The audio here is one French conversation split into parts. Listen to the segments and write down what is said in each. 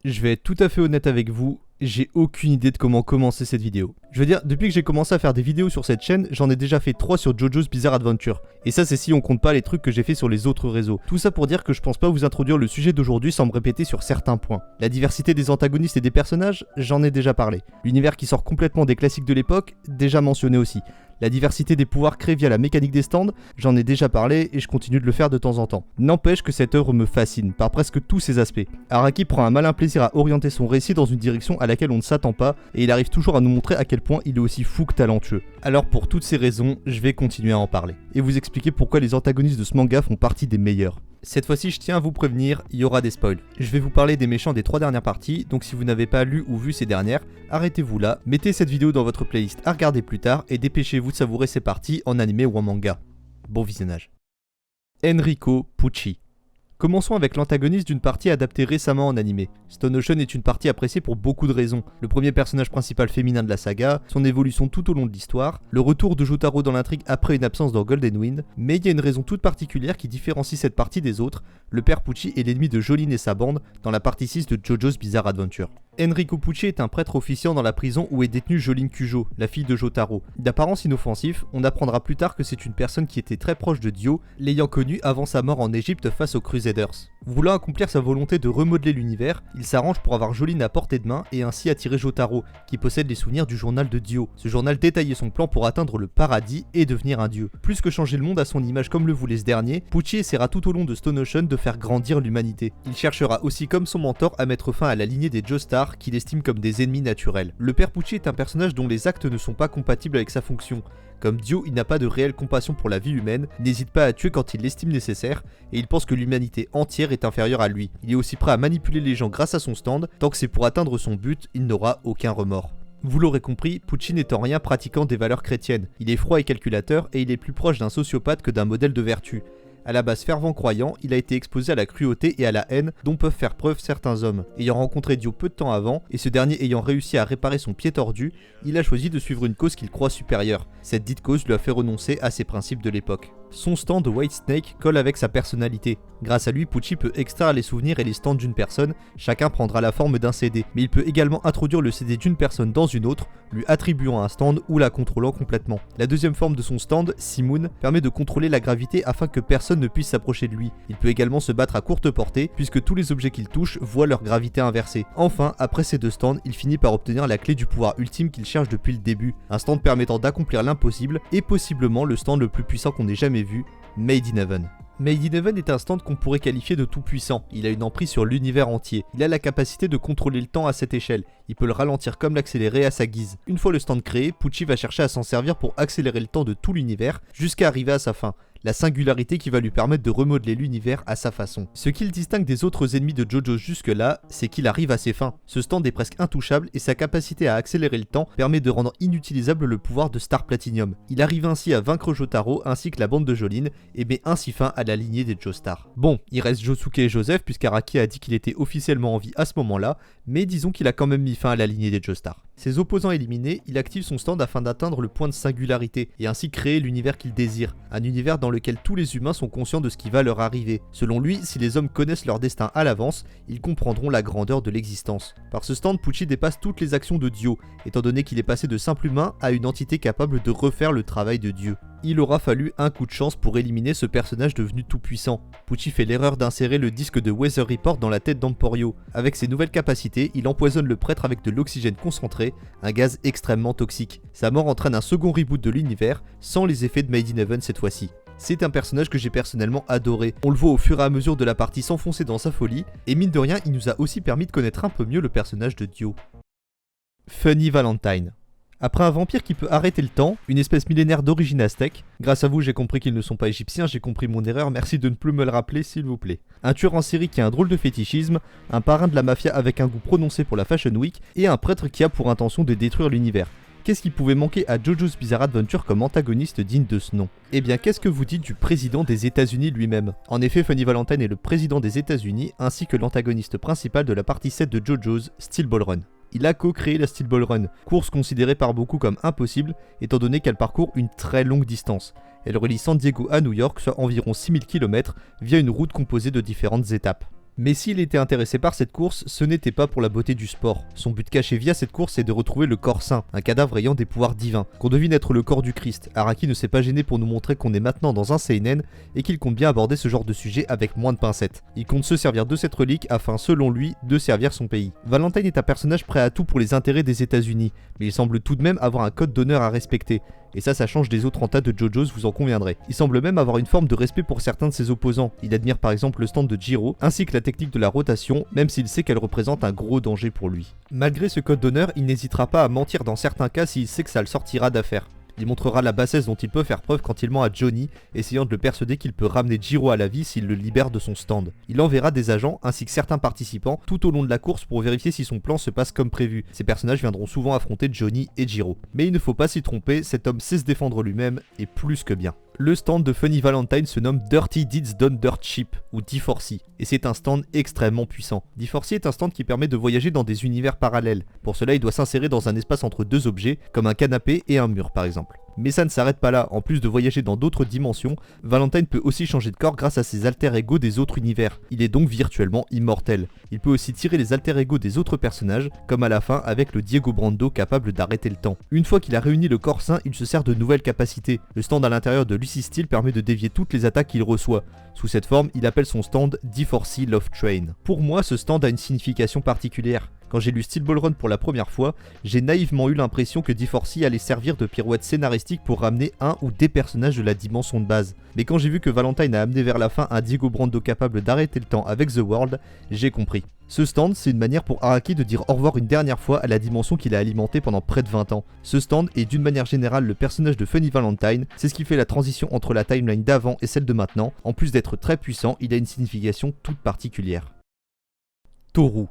Je vais être tout à fait honnête avec vous, j'ai aucune idée de comment commencer cette vidéo. Je veux dire, depuis que j'ai commencé à faire des vidéos sur cette chaîne, j'en ai déjà fait 3 sur JoJo's Bizarre Adventure. Et ça c'est si on compte pas les trucs que j'ai fait sur les autres réseaux. Tout ça pour dire que je pense pas vous introduire le sujet d'aujourd'hui sans me répéter sur certains points. La diversité des antagonistes et des personnages, j'en ai déjà parlé. L'univers qui sort complètement des classiques de l'époque, déjà mentionné aussi. La diversité des pouvoirs créés via la mécanique des stands, j'en ai déjà parlé et je continue de le faire de temps en temps. N'empêche que cette œuvre me fascine, par presque tous ses aspects. Araki prend un malin plaisir à orienter son récit dans une direction à laquelle on ne s'attend pas, et il arrive toujours à nous montrer à quel point il est aussi fou que talentueux. Alors pour toutes ces raisons, je vais continuer à en parler, et vous expliquer pourquoi les antagonistes de ce manga font partie des meilleurs. Cette fois-ci, je tiens à vous prévenir, il y aura des spoils. Je vais vous parler des méchants des 3 dernières parties, donc si vous n'avez pas lu ou vu ces dernières, arrêtez-vous là, mettez cette vidéo dans votre playlist à regarder plus tard et dépêchez-vous de savourer ces parties en animé ou en manga. Bon visionnage. Enrico Pucci. Commençons avec l'antagoniste d'une partie adaptée récemment en animé. Stone Ocean est une partie appréciée pour beaucoup de raisons. Le premier personnage principal féminin de la saga, son évolution tout au long de l'histoire, le retour de Jotaro dans l'intrigue après une absence dans Golden Wind, mais il y a une raison toute particulière qui différencie cette partie des autres, le père Pucci est l'ennemi de Jolyne et sa bande dans la partie 6 de JoJo's Bizarre Adventure. Enrico Pucci est un prêtre officiant dans la prison où est détenue Jolyne Kujo, la fille de Jotaro. D'apparence inoffensif, on apprendra plus tard que c'est une personne qui était très proche de Dio, l'ayant connu avant sa mort en Égypte face aux Crusaders. Voulant accomplir sa volonté de remodeler l'univers, il s'arrange pour avoir Jolyne à portée de main et ainsi attirer Jotaro, qui possède les souvenirs du journal de Dio. Ce journal détaillait son plan pour atteindre le paradis et devenir un dieu. Plus que changer le monde à son image comme le voulait ce dernier, Pucci essaiera tout au long de Stone Ocean de faire grandir l'humanité. Il cherchera aussi comme son mentor à mettre fin à la lignée des Joestar qu'il estime comme des ennemis naturels. Le père Pucci est un personnage dont les actes ne sont pas compatibles avec sa fonction. Comme Dio, il n'a pas de réelle compassion pour la vie humaine, n'hésite pas à tuer quand il l'estime nécessaire, et il pense que l'humanité entière est inférieure à lui. Il est aussi prêt à manipuler les gens grâce à son stand, tant que c'est pour atteindre son but, il n'aura aucun remords. Vous l'aurez compris, Pucci n'est en rien pratiquant des valeurs chrétiennes. Il est froid et calculateur, et il est plus proche d'un sociopathe que d'un modèle de vertu. À la base fervent croyant, il a été exposé à la cruauté et à la haine dont peuvent faire preuve certains hommes. Ayant rencontré Dio peu de temps avant, et ce dernier ayant réussi à réparer son pied tordu, il a choisi de suivre une cause qu'il croit supérieure. Cette dite cause lui a fait renoncer à ses principes de l'époque. Son stand de White Snake colle avec sa personnalité. Grâce à lui, Pucci peut extraire les souvenirs et les stands d'une personne, chacun prendra la forme d'un CD, mais il peut également introduire le CD d'une personne dans une autre, lui attribuant un stand ou la contrôlant complètement. La deuxième forme de son stand, Simoon, permet de contrôler la gravité afin que personne ne puisse s'approcher de lui. Il peut également se battre à courte portée, puisque tous les objets qu'il touche voient leur gravité inversée. Enfin, après ces deux stands, il finit par obtenir la clé du pouvoir ultime qu'il cherche depuis le début, un stand permettant d'accomplir l'impossible, et possiblement le stand le plus puissant qu'on ait jamais vu, Made in Heaven. Made in Heaven est un stand qu'on pourrait qualifier de tout puissant, il a une emprise sur l'univers entier, il a la capacité de contrôler le temps à cette échelle, il peut le ralentir comme l'accélérer à sa guise. Une fois le stand créé, Pucci va chercher à s'en servir pour accélérer le temps de tout l'univers jusqu'à arriver à sa fin. La singularité qui va lui permettre de remodeler l'univers à sa façon. Ce qui le distingue des autres ennemis de JoJo jusque-là, c'est qu'il arrive à ses fins. Ce stand est presque intouchable et sa capacité à accélérer le temps permet de rendre inutilisable le pouvoir de Star Platinum. Il arrive ainsi à vaincre Jotaro ainsi que la bande de Jolyne et met ainsi fin à la lignée des Joestar. Bon, il reste Josuke et Joseph puisqu'Araki a dit qu'il était officiellement en vie à ce moment-là, mais disons qu'il a quand même mis fin à la lignée des Joestar. Ses opposants éliminés, il active son stand afin d'atteindre le point de singularité et ainsi créer l'univers qu'il désire, un univers dans lequel tous les humains sont conscients de ce qui va leur arriver. Selon lui, si les hommes connaissent leur destin à l'avance, ils comprendront la grandeur de l'existence. Par ce stand, Pucci dépasse toutes les actions de Dio, étant donné qu'il est passé de simple humain à une entité capable de refaire le travail de Dieu. Il aura fallu un coup de chance pour éliminer ce personnage devenu tout puissant. Pucci fait l'erreur d'insérer le disque de Weather Report dans la tête d'Emporio. Avec ses nouvelles capacités, il empoisonne le prêtre avec de l'oxygène concentré, un gaz extrêmement toxique. Sa mort entraîne un second reboot de l'univers, sans les effets de Made in Heaven cette fois-ci. C'est un personnage que j'ai personnellement adoré. On le voit au fur et à mesure de la partie s'enfoncer dans sa folie, et mine de rien, il nous a aussi permis de connaître un peu mieux le personnage de Dio. Funny Valentine. Après un vampire qui peut arrêter le temps, une espèce millénaire d'origine aztèque, grâce à vous j'ai compris qu'ils ne sont pas égyptiens, j'ai compris mon erreur, merci de ne plus me le rappeler s'il vous plaît. Un tueur en série qui a un drôle de fétichisme, un parrain de la mafia avec un goût prononcé pour la Fashion Week, et un prêtre qui a pour intention de détruire l'univers. Qu'est-ce qui pouvait manquer à JoJo's Bizarre Adventure comme antagoniste digne de ce nom? Eh bien, qu'est-ce que vous dites du président des États-Unis lui-même? En effet, Funny Valentine est le président des États-Unis ainsi que l'antagoniste principal de la partie 7 de JoJo's, Steel Ball Run. Il a co-créé la Steel Ball Run, course considérée par beaucoup comme impossible étant donné qu'elle parcourt une très longue distance. Elle relie San Diego à New York, soit environ 6000 km, via une route composée de différentes étapes. Mais s'il était intéressé par cette course, ce n'était pas pour la beauté du sport. Son but caché via cette course est de retrouver le corps saint, un cadavre ayant des pouvoirs divins, qu'on devine être le corps du Christ. Araki ne s'est pas gêné pour nous montrer qu'on est maintenant dans un seinen et qu'il compte bien aborder ce genre de sujet avec moins de pincettes. Il compte se servir de cette relique afin, selon lui, de servir son pays. Valentine est un personnage prêt à tout pour les intérêts des États-Unis, mais il semble tout de même avoir un code d'honneur à respecter. Et ça change des autres entas de JoJo's, vous en conviendrez. Il semble même avoir une forme de respect pour certains de ses opposants. Il admire par exemple le stand de Jiro, ainsi que la technique de la rotation, même s'il sait qu'elle représente un gros danger pour lui. Malgré ce code d'honneur, il n'hésitera pas à mentir dans certains cas s'il sait que ça le sortira d'affaire. Il montrera la bassesse dont il peut faire preuve quand il ment à Johnny, essayant de le persuader qu'il peut ramener Jiro à la vie s'il le libère de son stand. Il enverra des agents ainsi que certains participants tout au long de la course pour vérifier si son plan se passe comme prévu. Ces personnages viendront souvent affronter Johnny et Jiro. Mais il ne faut pas s'y tromper, cet homme sait se défendre lui-même et plus que bien. Le stand de Funny Valentine se nomme Dirty Deeds Done Dirt Cheap, ou D4C, et c'est un stand extrêmement puissant. D4C est un stand qui permet de voyager dans des univers parallèles. Pour cela, il doit s'insérer dans un espace entre deux objets, comme un canapé et un mur par exemple. Mais ça ne s'arrête pas là, en plus de voyager dans d'autres dimensions, Valentine peut aussi changer de corps grâce à ses alter-ego des autres univers. Il est donc virtuellement immortel. Il peut aussi tirer les alter-ego des autres personnages, comme à la fin avec le Diego Brando capable d'arrêter le temps. Une fois qu'il a réuni le corps sain, il se sert de nouvelles capacités. Le stand à l'intérieur de Lucy Steel permet de dévier toutes les attaques qu'il reçoit. Sous cette forme, il appelle son stand D4C Love Train. Pour moi, ce stand a une signification particulière. Quand j'ai lu Steel Ball Run pour la première fois, j'ai naïvement eu l'impression que D4C allait servir de pirouette scénaristique pour ramener un ou des personnages de la dimension de base. Mais quand j'ai vu que Valentine a amené vers la fin un Diego Brando capable d'arrêter le temps avec The World, j'ai compris. Ce stand, c'est une manière pour Araki de dire au revoir une dernière fois à la dimension qu'il a alimentée pendant près de 20 ans. Ce stand est d'une manière générale le personnage de Funny Valentine, c'est ce qui fait la transition entre la timeline d'avant et celle de maintenant. En plus d'être très puissant, il a une signification toute particulière. Toru.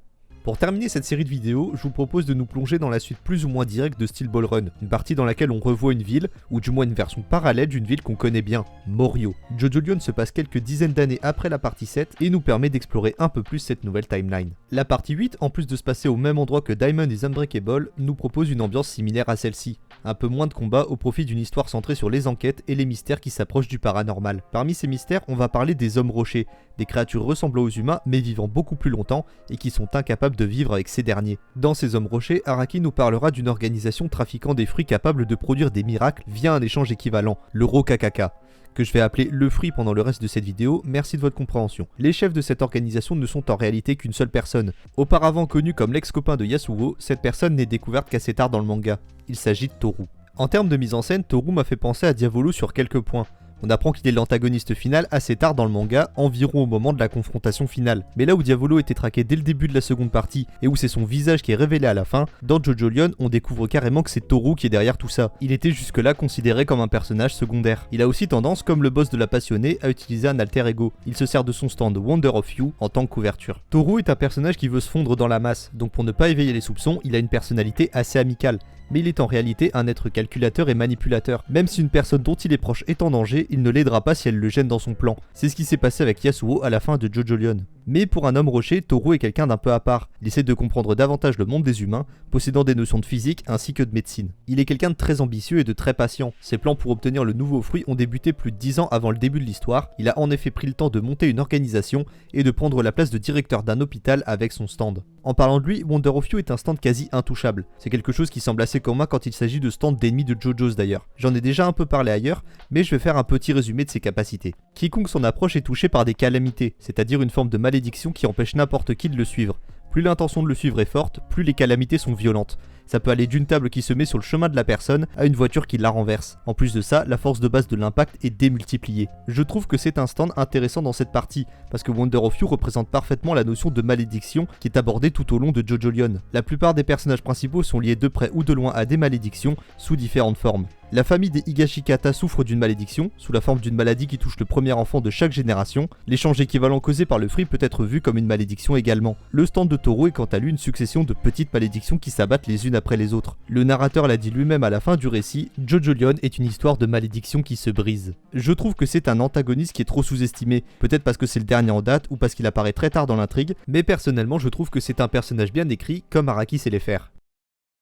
Pour terminer cette série de vidéos, je vous propose de nous plonger dans la suite plus ou moins directe de Steel Ball Run, une partie dans laquelle on revoit une ville, ou du moins une version parallèle d'une ville qu'on connaît bien, Morio. JoJo se passe quelques dizaines d'années après la partie 7 et nous permet d'explorer un peu plus cette nouvelle timeline. La partie 8, en plus de se passer au même endroit que Diamond is Unbreakable, nous propose une ambiance similaire à celle-ci. Un peu moins de combats au profit d'une histoire centrée sur les enquêtes et les mystères qui s'approchent du paranormal. Parmi ces mystères, on va parler des hommes rochers, des créatures ressemblant aux humains mais vivant beaucoup plus longtemps et qui sont incapables de vivre avec ces derniers. Dans ces hommes rochers, Araki nous parlera d'une organisation trafiquant des fruits capables de produire des miracles via un échange équivalent, le Rokakaka, que je vais appeler le fruit pendant le reste de cette vidéo, merci de votre compréhension. Les chefs de cette organisation ne sont en réalité qu'une seule personne. Auparavant connu comme l'ex-copain de Yasuo, cette personne n'est découverte qu'assez tard dans le manga. Il s'agit de Toru. En termes de mise en scène, Toru m'a fait penser à Diavolo sur quelques points. On apprend qu'il est l'antagoniste final assez tard dans le manga, environ au moment de la confrontation finale. Mais là où Diavolo était traqué dès le début de la seconde partie, et où c'est son visage qui est révélé à la fin, dans JoJo Lion, on découvre carrément que c'est Toru qui est derrière tout ça. Il était jusque-là considéré comme un personnage secondaire. Il a aussi tendance, comme le boss de la passionnée, à utiliser un alter ego. Il se sert de son stand Wonder of You en tant que couverture. Toru est un personnage qui veut se fondre dans la masse, donc pour ne pas éveiller les soupçons, il a une personnalité assez amicale. Mais il est en réalité un être calculateur et manipulateur. Même si une personne dont il est proche est en danger, il ne l'aidera pas si elle le gêne dans son plan. C'est ce qui s'est passé avec Yasuo à la fin de JoJo Lion. Mais pour un homme rocher, Toru est quelqu'un d'un peu à part. Il essaie de comprendre davantage le monde des humains, possédant des notions de physique ainsi que de médecine. Il est quelqu'un de très ambitieux et de très patient. Ses plans pour obtenir le nouveau fruit ont débuté plus de 10 ans avant le début de l'histoire. Il a en effet pris le temps de monter une organisation et de prendre la place de directeur d'un hôpital avec son stand. En parlant de lui, Wonder of You est un stand quasi intouchable. C'est quelque chose qui semble assez commun quand il s'agit de stands d'ennemis de JoJo's d'ailleurs. J'en ai déjà un peu parlé ailleurs, mais je vais faire un petit résumé de ses capacités. Quiconque s'en approche est touché par des calamités, c'est-à-dire une forme de malédiction qui empêche n'importe qui de le suivre. Plus l'intention de le suivre est forte, plus les calamités sont violentes. Ça peut aller d'une table qui se met sur le chemin de la personne à une voiture qui la renverse. En plus de ça, la force de base de l'impact est démultipliée. Je trouve que c'est un stand intéressant dans cette partie, parce que Wonder of You représente parfaitement la notion de malédiction qui est abordée tout au long de JoJo Lion. La plupart des personnages principaux sont liés de près ou de loin à des malédictions sous différentes formes. La famille des Higashikata souffre d'une malédiction, sous la forme d'une maladie qui touche le premier enfant de chaque génération. L'échange équivalent causé par le fruit peut être vu comme une malédiction également. Le stand de Toru est quant à lui une succession de petites malédictions qui s'abattent les unes après les autres. Le narrateur l'a dit lui-même à la fin du récit, JoJo Lion est une histoire de malédiction qui se brise. Je trouve que c'est un antagoniste qui est trop sous-estimé, peut-être parce que c'est le dernier en date ou parce qu'il apparaît très tard dans l'intrigue, mais personnellement je trouve que c'est un personnage bien écrit comme Araki sait les faire.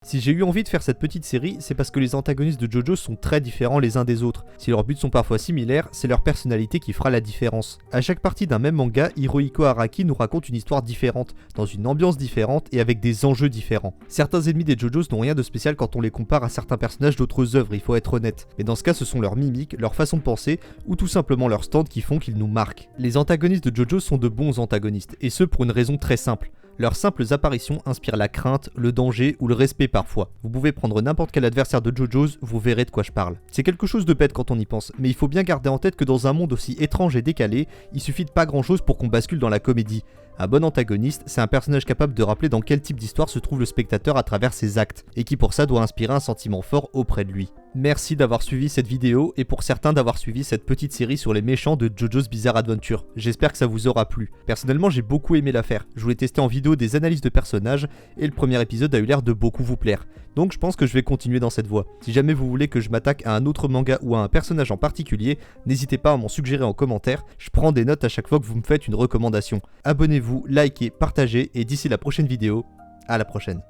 Si j'ai eu envie de faire cette petite série, c'est parce que les antagonistes de JoJo sont très différents les uns des autres. Si leurs buts sont parfois similaires, c'est leur personnalité qui fera la différence. À chaque partie d'un même manga, Hirohiko Araki nous raconte une histoire différente, dans une ambiance différente et avec des enjeux différents. Certains ennemis des JoJos n'ont rien de spécial quand on les compare à certains personnages d'autres œuvres, il faut être honnête. Mais dans ce cas, ce sont leurs mimiques, leur façon de penser, ou tout simplement leur stand qui font qu'ils nous marquent. Les antagonistes de JoJo sont de bons antagonistes, et ce pour une raison très simple. Leurs simples apparitions inspirent la crainte, le danger ou le respect parfois. Vous pouvez prendre n'importe quel adversaire de JoJo's, vous verrez de quoi je parle. C'est quelque chose de bête quand on y pense, mais il faut bien garder en tête que dans un monde aussi étrange et décalé, il suffit de pas grand chose pour qu'on bascule dans la comédie. Un bon antagoniste, c'est un personnage capable de rappeler dans quel type d'histoire se trouve le spectateur à travers ses actes, et qui pour ça doit inspirer un sentiment fort auprès de lui. Merci d'avoir suivi cette vidéo, et pour certains d'avoir suivi cette petite série sur les méchants de JoJo's Bizarre Adventure. J'espère que ça vous aura plu. Personnellement, j'ai beaucoup aimé la faire. Je voulais tester en vidéo des analyses de personnages, et le premier épisode a eu l'air de beaucoup vous plaire. Donc je pense que je vais continuer dans cette voie. Si jamais vous voulez que je m'attaque à un autre manga ou à un personnage en particulier, n'hésitez pas à m'en suggérer en commentaire, je prends des notes à chaque fois que vous me faites une recommandation. Abonnez-vous, likez, partagez, et d'ici la prochaine vidéo, à la prochaine.